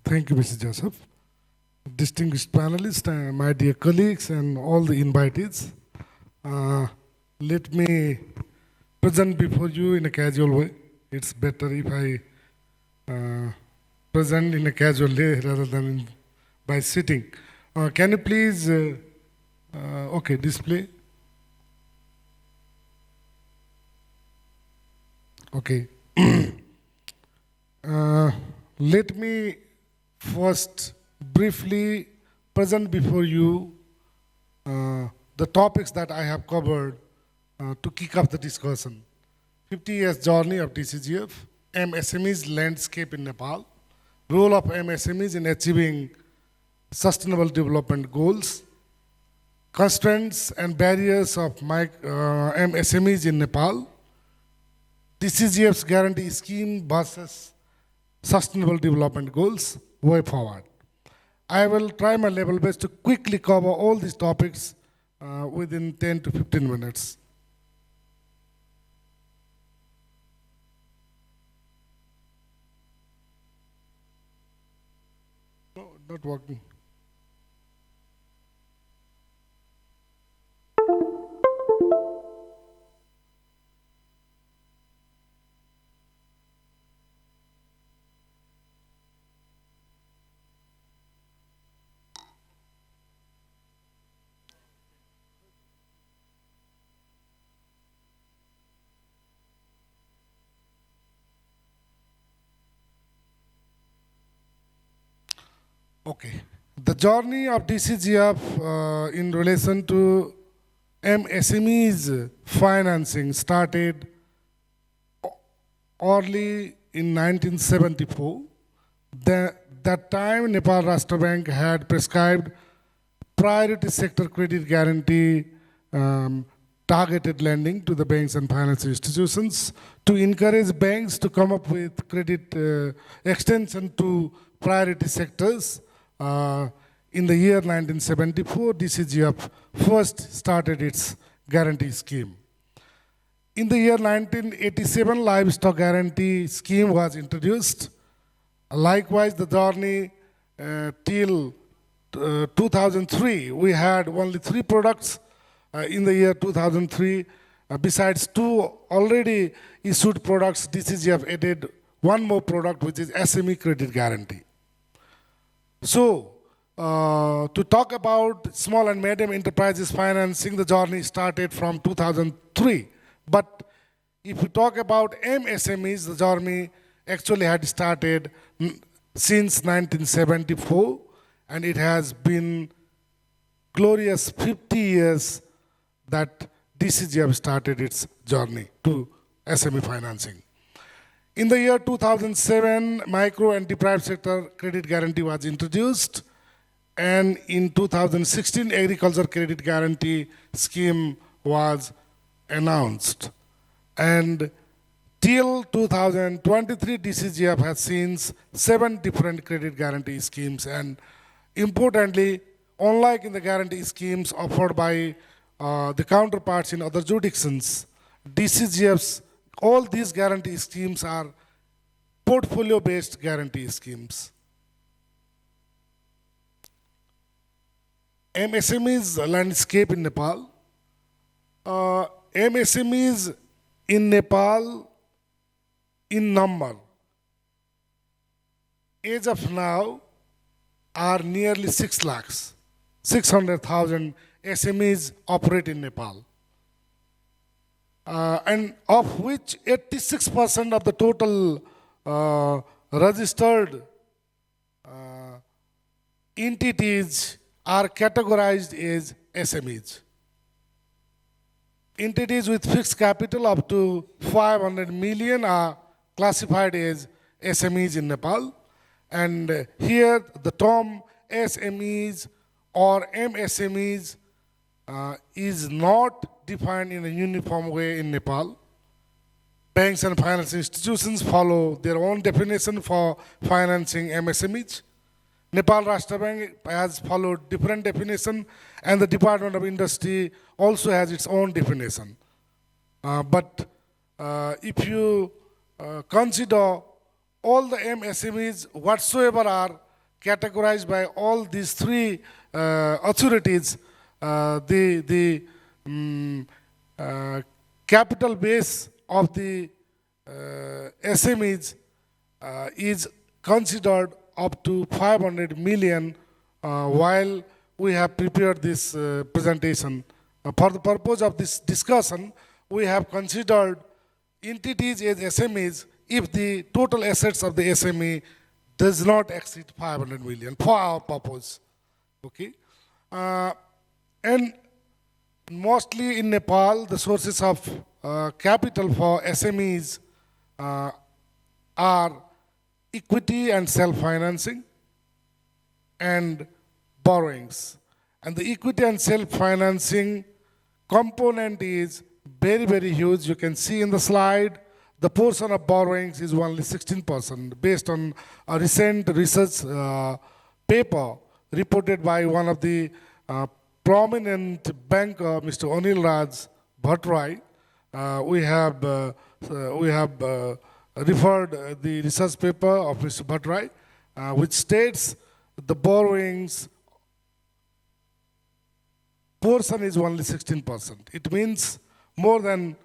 Thank you, Mr. Joseph. Distinguished panelists, my dear colleagues, and all the invitees. Let me present before you in a casual way. It's better if I present in a casual way rather than by sitting. Can you please, okay, display? Okay. Let me first briefly present before you the topics that I have covered to kick off the discussion. 50 years journey of DCGF, MSMEs landscape in Nepal, role of MSMEs in achieving sustainable development goals, constraints and barriers of MSMEs in Nepal, DCGF's guarantee scheme versus sustainable development goals, way forward. I will try my level best to quickly cover all these topics within 10 to 15 minutes. No, not working. Okay. The journey of DCGF in relation to MSMEs financing started early in 1974. That time, Nepal Rashtra Bank had prescribed priority sector credit guarantee targeted lending to the banks and financial institutions to encourage banks to come up with credit extension to priority sectors. In the year 1974, DCGF first started its guarantee scheme. In the year 1987, livestock guarantee scheme was introduced. Likewise, the journey till 2003, we had only 3 products in the year 2003. Besides 2 already issued products, DCGF added 1 more product, which is SME credit guarantee. So, to talk about small and medium enterprises financing, the journey started from 2003. But if you talk about MSMEs, the journey actually had started since 1974, and it has been glorious 50 years that DCGF started its journey to SME financing. In the year 2007, micro and deprived sector credit guarantee was introduced, and in 2016, agriculture credit guarantee scheme was announced. And till 2023, DCGF has seen 7 different credit guarantee schemes, and importantly, unlike in the guarantee schemes offered by the counterparts in other jurisdictions, DCGF's all these guarantee schemes are portfolio-based guarantee schemes. MSMEs landscape in Nepal. MSMEs in Nepal in number, as of now, are nearly 6 lakhs. 600,000 SMEs operate in Nepal. And of which 86% of the total registered entities are categorized as SMEs. Entities with fixed capital up to 500 million are classified as SMEs in Nepal. And here the term SMEs or MSMEs is not defined in a uniform way in Nepal. Banks and financial institutions follow their own definition for financing MSMEs. Nepal Rashtra Bank has followed different definition, and the Department of Industry also has its own definition. But if you consider all the MSMEs whatsoever are categorized by all these three authorities, the capital base of the SMEs is considered up to 500 million while we have prepared this presentation. For the purpose of this discussion, we have considered entities as SMEs if the total assets of the SME does not exceed 500 million for our purpose. Okay? And mostly in Nepal, the sources of capital for SMEs are equity and self-financing and borrowings. And the equity and self-financing component is very, very huge. You can see in the slide, the portion of borrowings is only 16% based on a recent research paper reported by one of the prominent banker, Mr. Anil Raj Bhattrai. We have referred the research paper of Mr. Bhattrai, which states the borrowings portion is only 16%. It means more than,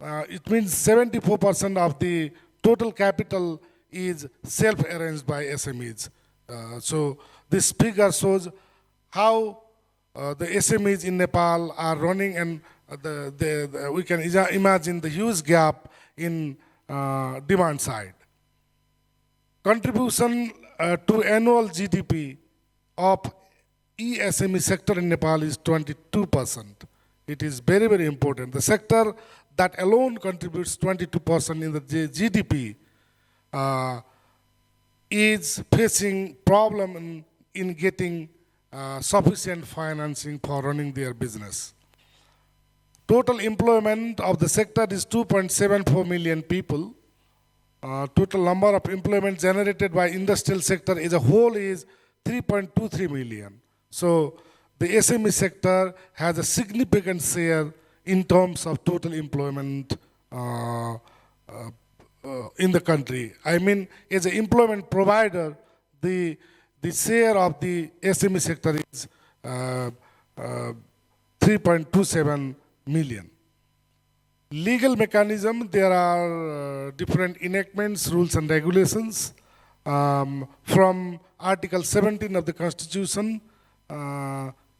it means 74% of the total capital is self-arranged by SMEs. So this figure shows how the SMEs in Nepal are running, and we can imagine the huge gap in demand side. Contribution to annual GDP of SME sector in Nepal is 22%. It is very, very important. The sector that alone contributes 22% in the GDP is facing problem in getting sufficient financing for running their business. Total employment of the sector is 2.74 million people. Total number of employment generated by industrial sector as a whole is 3.23 million. So the SME sector has a significant share in terms of total employment in the country. I mean, as an employment provider, the share of the SME sector is 3.27 million. Legal mechanism, there are different enactments, rules and regulations from Article 17 of the Constitution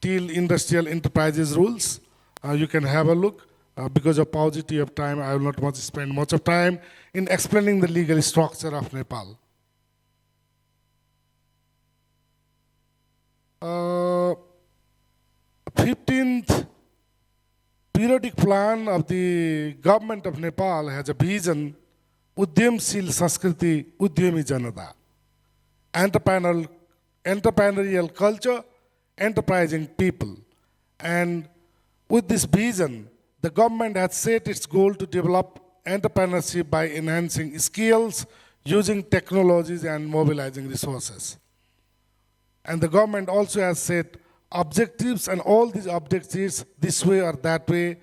till Industrial Enterprises Rules. You can have a look. Because of paucity of time, I will not spend much of time in explaining the legal structure of Nepal. 15th periodic plan of the government of Nepal has a vision, Udyamshil Sanskriti Udyami Janata, entrepreneurial culture, enterprising people. And with this vision, the government has set its goal to develop entrepreneurship by enhancing skills, using technologies and mobilizing resources. And the government also has set objectives, and all these objectives, this way or that way,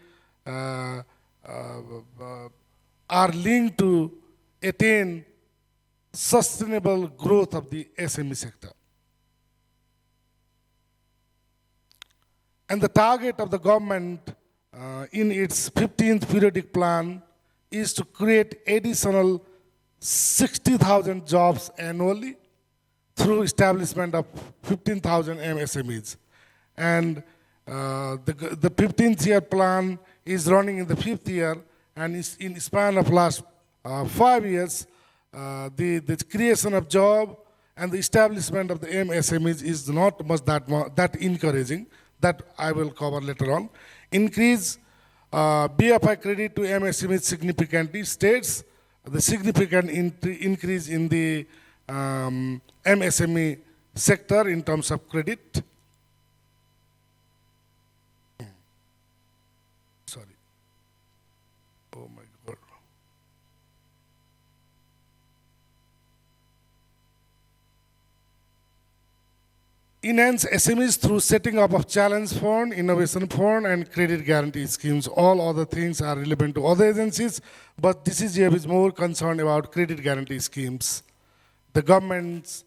are linked to attain sustainable growth of the SME sector. And the target of the government in its 15th periodic plan is to create additional 60,000 jobs annually through establishment of 15,000 MSMEs. And the 15th year plan is running in the 5th year, and is in span of last 5 years, the creation of job and the establishment of the MSMEs is not much that encouraging. That I will cover later on. Increase BFI credit to MSMEs significantly. States the significant increase in the MSME sector in terms of credit. Sorry. Oh my God. Enhance SMEs through setting up of challenge fund, innovation fund, and credit guarantee schemes. All other things are relevant to other agencies, but DCGF is more concerned about credit guarantee schemes. The government's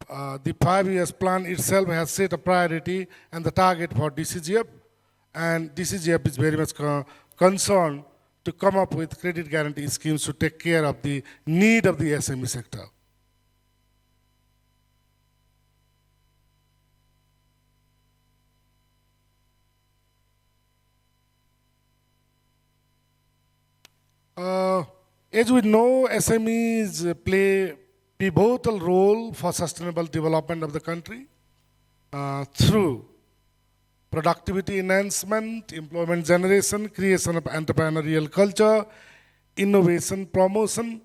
the 5 years plan itself has set a priority and the target for DCGF, and DCGF is very much concerned to come up with credit guarantee schemes to take care of the need of the SME sector. As we know, SMEs play pivotal role for sustainable development of the country through productivity enhancement, employment generation, creation of entrepreneurial culture, innovation promotion,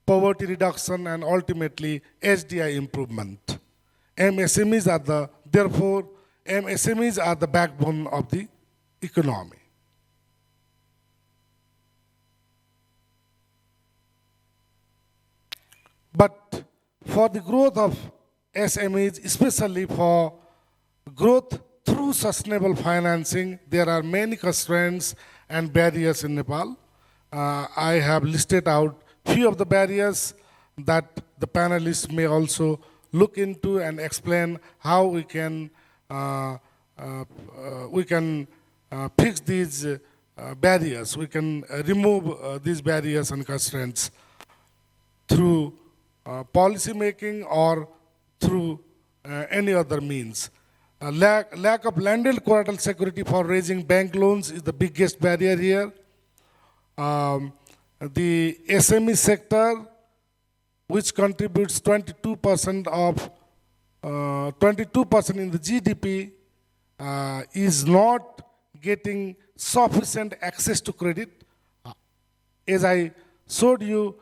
poverty reduction, and ultimately HDI improvement. Therefore, MSMEs are the backbone of the economy. But for the growth of SMEs, especially for growth through sustainable financing, there are many constraints and barriers in Nepal. I have listed out few of the barriers that the panelists may also look into and explain how we can fix these barriers. We can remove these barriers and constraints through policy making or through any other means. Lack of landed collateral security for raising bank loans is the biggest barrier here. The SME sector, which contributes 22% of 22% in the GDP, is not getting sufficient access to credit. As I showed you,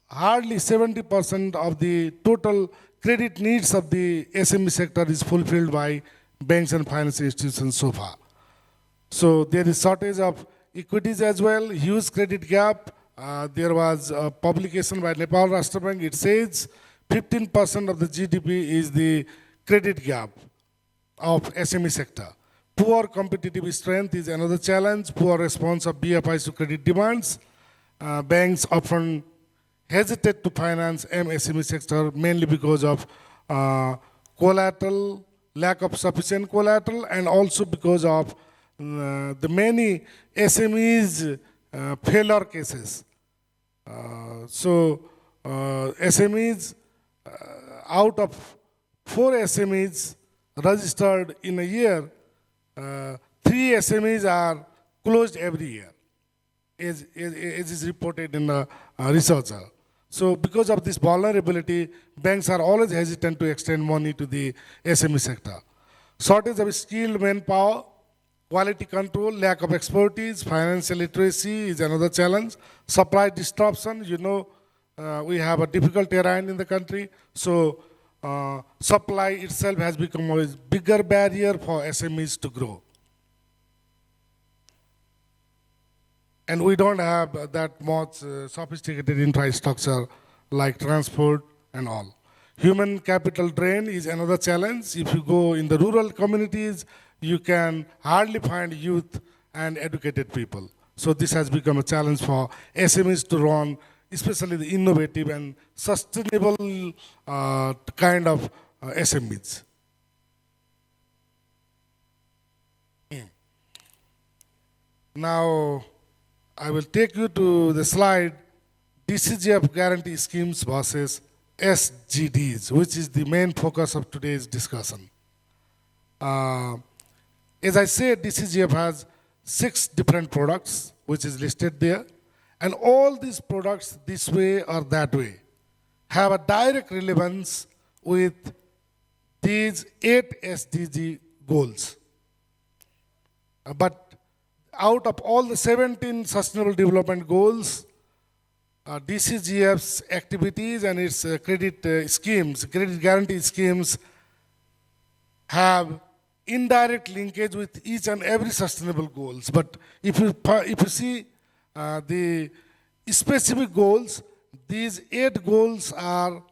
hardly 70% of the total credit needs of the SME sector is fulfilled by banks and financial institutions so far. So there is shortage of equities as well, huge credit gap. There was a publication by Nepal Rashtra Bank. It says 15% of the GDP is the credit gap of SME sector. Poor competitive strength is another challenge. Poor response of BFIs to credit demands. Banks often hesitate to finance MSME sector mainly because of collateral, lack of sufficient collateral, and also because of the many SMEs failure cases. SMEs, out of 4 SMEs registered in a year, 3 SMEs are closed every year, as is reported in the research. So because of this vulnerability, banks are always hesitant to extend money to the SME sector. Shortage of skilled manpower, quality control, lack of expertise, financial literacy is another challenge. Supply disruption, you know, we have a difficult terrain in the country. So supply itself has become a bigger barrier for SMEs to grow. And we don't have that much sophisticated infrastructure like transport and all. Human capital drain is another challenge. If you go in the rural communities, you can hardly find youth and educated people. So this has become a challenge for SMEs to run, especially the innovative and sustainable kind of SMEs. Now, I will take you to the slide, DCGF guarantee schemes versus SGDs, which is the main focus of today's discussion. As I said, DCGF has 6 different products, which is listed there. And all these products, this way or that way, have a direct relevance with these 8 SDG goals. But out of all the 17 Sustainable Development Goals, DCGF's activities and its credit schemes, credit guarantee schemes, have indirect linkage with each and every sustainable goals. But if you see the specific goals, these 8 goals are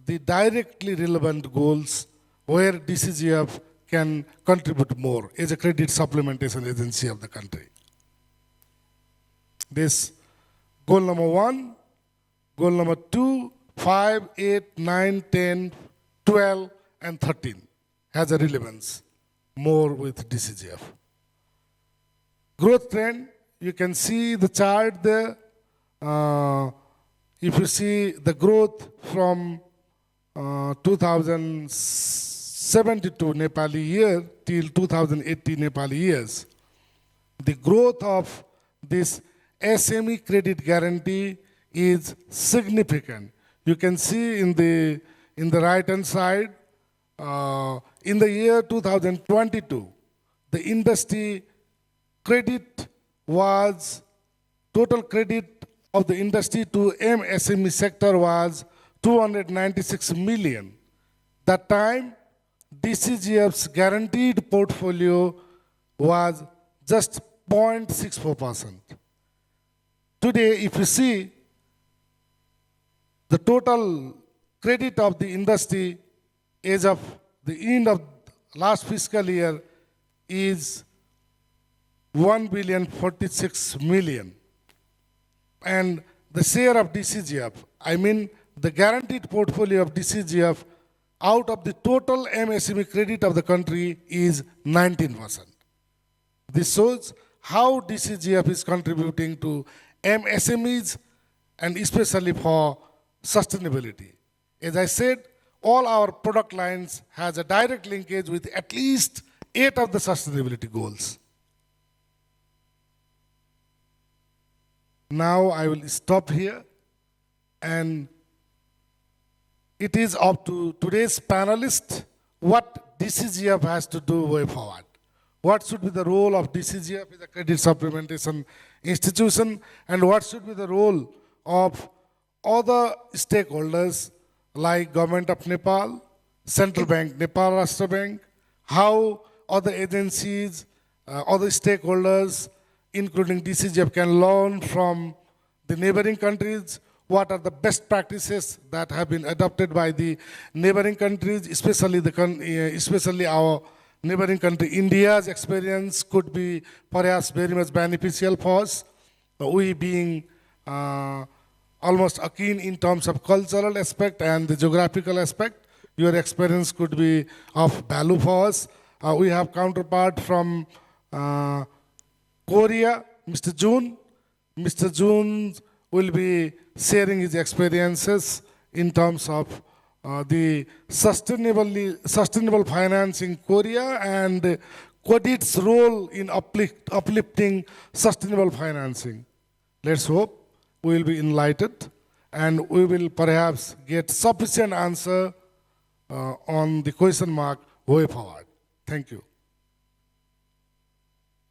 the directly relevant goals where DCGF can contribute more as a credit supplementation agency of the country. This goal number 1, goal number 2, 5, 8, 9, 10, 12, and 13 has a relevance more with DCGF. Growth trend, you can see the chart there. If you see the growth from 2072 Nepali year till 2080 Nepali years, the growth of this SME credit guarantee is significant. You can see in the right hand side, in the year 2022, the industry credit was, total credit of the industry to MSME sector was 296 million. That time, DCGF's guaranteed portfolio was just 0.64%. Today, if you see, the total credit of the industry as of the end of last fiscal year is 1,046,000,000. And the share of DCGF, I mean the guaranteed portfolio of DCGF out of the total MSME credit of the country is 19%. This shows how DCGF is contributing to MSMEs and especially for sustainability. As I said, all our product lines has a direct linkage with at least 8 of the sustainability goals. Now I will stop here, and it is up to today's panelists what DCGF has to do way forward. What should be the role of DCGF as a credit supplementation institution, and what should be the role of other stakeholders like Government of Nepal, Central Bank, Nepal Rashtra Bank, how other agencies, other stakeholders, including DCGF, can learn from the neighboring countries, what are the best practices that have been adopted by the neighboring countries, especially our neighboring country. India's experience could be perhaps very much beneficial for us, we being almost akin in terms of cultural aspect and the geographical aspect. Your experience could be of value for us. We have counterpart from Korea, Mr. Jun. Mr. Jun will be sharing his experiences in terms of the sustainable finance in Korea and credit's role in uplifting sustainable financing. Let's hope we will be enlightened and we will perhaps get sufficient answer on the question mark way forward. Thank you.